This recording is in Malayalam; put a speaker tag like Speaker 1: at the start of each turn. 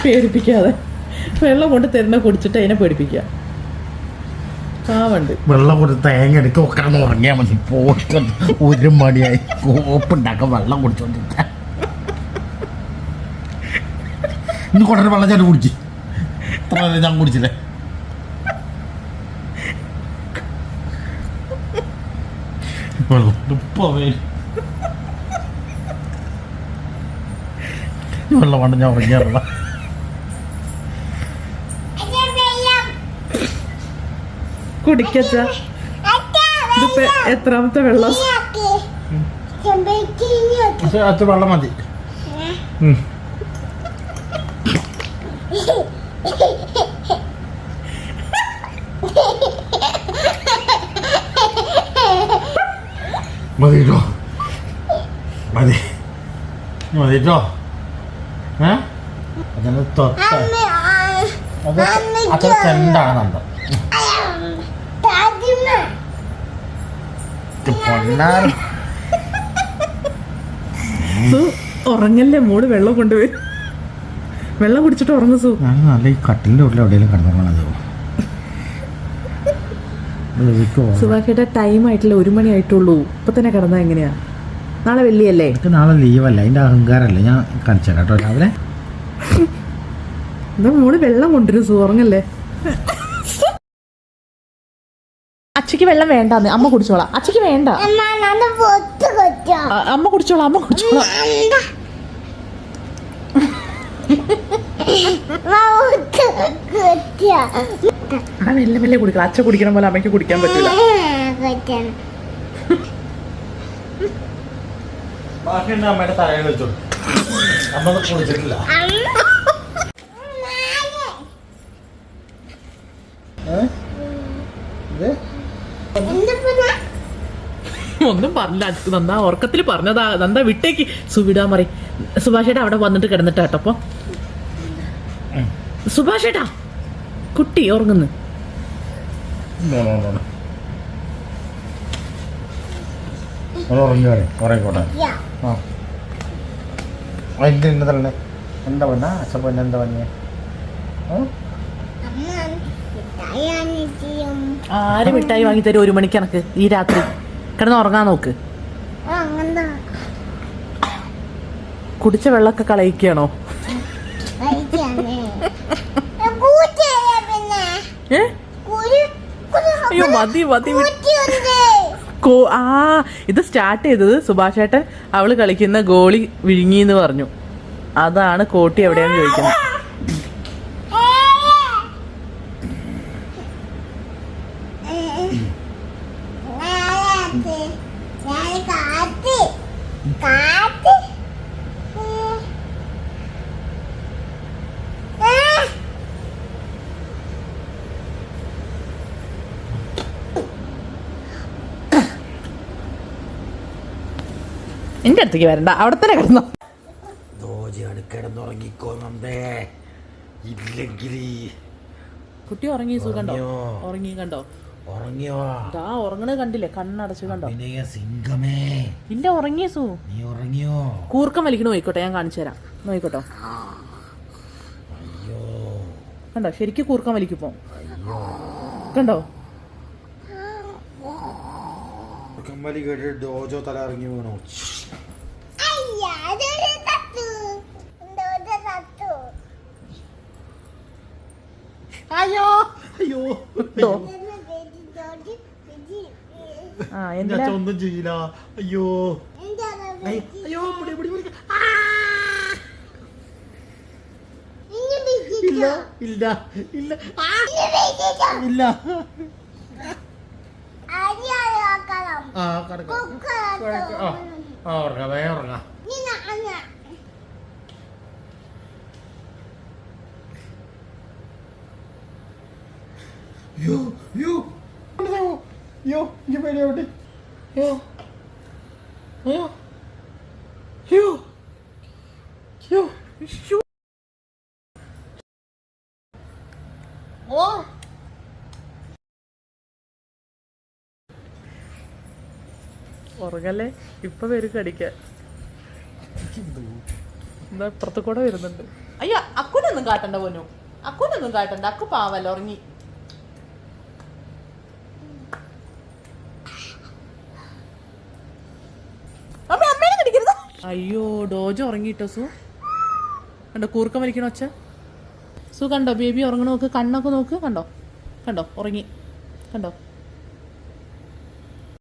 Speaker 1: പേടിപ്പിക്കാതെ വെള്ളം കൊണ്ട് തരുന്ന കുടിച്ചിട്ട് അതിനെ പേടിപ്പിക്കുക. പാവണ്ട്.
Speaker 2: വെള്ളം കൊടുത്ത് തേങ്ങ എടുത്ത് ഒക്കെ ഉറങ്ങിയാൽ മതി. പോസ്റ്റ് 1 മണിയായി കോപ്പുണ്ടാക്കാൻ വെള്ളം കുടിച്ചോണ്ടിരിക്ക. ഇന്ന് കൊണ്ടൊരു വെള്ളം ഞാൻ കുടിച്ച് ഇത്ര ഞാൻ കുടിച്ചില്ലേ. വെള്ളം കൊണ്ട് ഞാൻ ഉറങ്ങിയാറുള്ള
Speaker 1: കുടിക്കച്ച. ഇതിപ്പോ എത്രാമത്തെ വെള്ളം?
Speaker 2: അച്ഛൻ വെള്ളം മതി. മതിട്ടോ മതി മതിട്ടോ. അതിന് തൊട്ട അത് അത്ര ചെണ്ടാണ് നല്ലത്.
Speaker 1: ഉറങ്ങല്ലേ മോള്. വെള്ളം കൊണ്ടുവരും. വെള്ളം കുടിച്ചിട്ട് ഉറങ്ങു.
Speaker 2: നല്ല ഈ കട്ടിലിന്റെ ഉള്ളിൽ എവിടെയെങ്കിലും കിടന്നോളാം.
Speaker 1: സുഭാഷയുടെ ടൈം ആയിട്ടില്ല, 1 മണി ആയിട്ടുള്ളൂ. ഇപ്പൊ തന്നെ കിടന്നാ എങ്ങനെയാ? നാളെ വെള്ളിയല്ലേ?
Speaker 2: നാളെ ലീവല്ല. അതിന്റെ അഹങ്കാരല്ലേ ഞാൻ കാണിച്ചു കേട്ടോ. രാവിലെ
Speaker 1: എന്താ മോള് വെള്ളം കൊണ്ടുവരും. ഉറങ്ങല്ലേ. അച്ഛക്ക് വെള്ളം വേണ്ടാന്ന്. അമ്മ കുടിച്ചോളാം. അച്ഛക്ക് വേണ്ട. അമ്മ കുടിച്ചോളാം. അമ്മ കുടിച്ചോളാം. മെല്ലെ മെല്ലെ കുടിക്കണം. അച്ഛൻ കുടിക്കണ പോലെ അമ്മയ്ക്ക് കുടിക്കാൻ പറ്റില്ല.
Speaker 2: അമ്മയുടെ തലയിൽ വെച്ചോ. അമ്മ കുടിച്ചിട്ടില്ല.
Speaker 1: ഒന്നും പറഞ്ഞില്ല. നന്ദാ ഉറക്കത്തിൽ പറഞ്ഞതാ. നന്ദാ വിട്ടേക്ക്. സുവിടാൻ പറയും. സുഭാഷേട്ടാ അവിടെ വന്നിട്ട് കിടന്നിട്ടാ കേട്ടോ. അപ്പൊ സുഭാഷേട്ടാ കുട്ടി ഉറങ്ങുന്നു.
Speaker 2: എന്താ പറഞ്ഞ അച്ഛൻ പൊന്നെ എന്താ പറഞ്ഞേ?
Speaker 1: ആര് മിഠായി വാങ്ങി തരും 1 മണിക്ക്? എനക്ക് ഈ രാത്രി കിടന്ന് ഉറങ്ങാൻ നോക്ക്. കുടിച്ച വെള്ളമൊക്കെ കളയിക്കണോ? അയ്യോ മതി മതി. ഇത് സ്റ്റാർട്ട് ചെയ്തത് സുഭാഷേട്ടൻ അവള് കളിക്കുന്ന ഗോളി വിഴുങ്ങിന്ന് പറഞ്ഞു. അതാണ് കോട്ടി എവിടെയാന്ന് ചോദിക്കുന്നത്. എന്റെ അടുത്തേക്ക് വരണ്ട. അവിടെ തന്നെ കിടന്നോ. കുട്ടി ഉറങ്ങി. കണ്ടോ? ഉറങ്ങി കണ്ടോ?
Speaker 2: ഉറങ്ങിയോ?
Speaker 1: ഉറങ്ങണത് കണ്ടില്ലേ? കണ്ണടച്ച് കണ്ടോ?
Speaker 2: സിംഗമേ
Speaker 1: ഇല്ല ഉറങ്ങിയ സു.
Speaker 2: നീ ഉറങ്ങിയോ?
Speaker 1: കൂർക്കം വലിക്കണ നോയിക്കോട്ടെ. ഞാൻ കാണിച്ചു തരാം. നോയിക്കോട്ടോ. കണ്ടോ? ശരിക്കും കൂർക്കം വലിക്കുമ്പോ കണ്ടോ?
Speaker 2: ഡോജോ തല ഇറങ്ങി വീണോ? അയ്യോ അയ്യോ ഒന്നും ചെയ്യില്ല. അയ്യോ അയ്യോ ഇല്ല ഇല്ല ഇല്ല ഇല്ല. ഉറങ്ങാം വേഗം ഉറങ്ങാം. യോ യോ യോ ഇനി പേടിയാവട്ടെ. യോ യോ യോ യോ യോ
Speaker 1: ഉറങ്ങല്ലേ, ഇപ്പൊ വരും കടിക്കാൻ. എന്താ ഇപ്പുറത്ത് കൂടെ വരുന്നുണ്ട്. അയ്യോ അക്കുനൊന്നും കാട്ടണ്ട പോനു, അക്കുനൊന്നും കാട്ടണ്ട, അക്കു പാവല്ല ഉറങ്ങി. അയ്യോ ഡോജ് ഉറങ്ങിട്ടോ സു. കണ്ടോ കൂർക്കം വലിക്കണ ഒച്ച. സു കണ്ടോ ബേബി ഉറങ്ങണ നോക്ക്, കണ്ണൊക്കെ നോക്ക്, കണ്ടോ കണ്ടോ ഉറങ്ങി കണ്ടോ.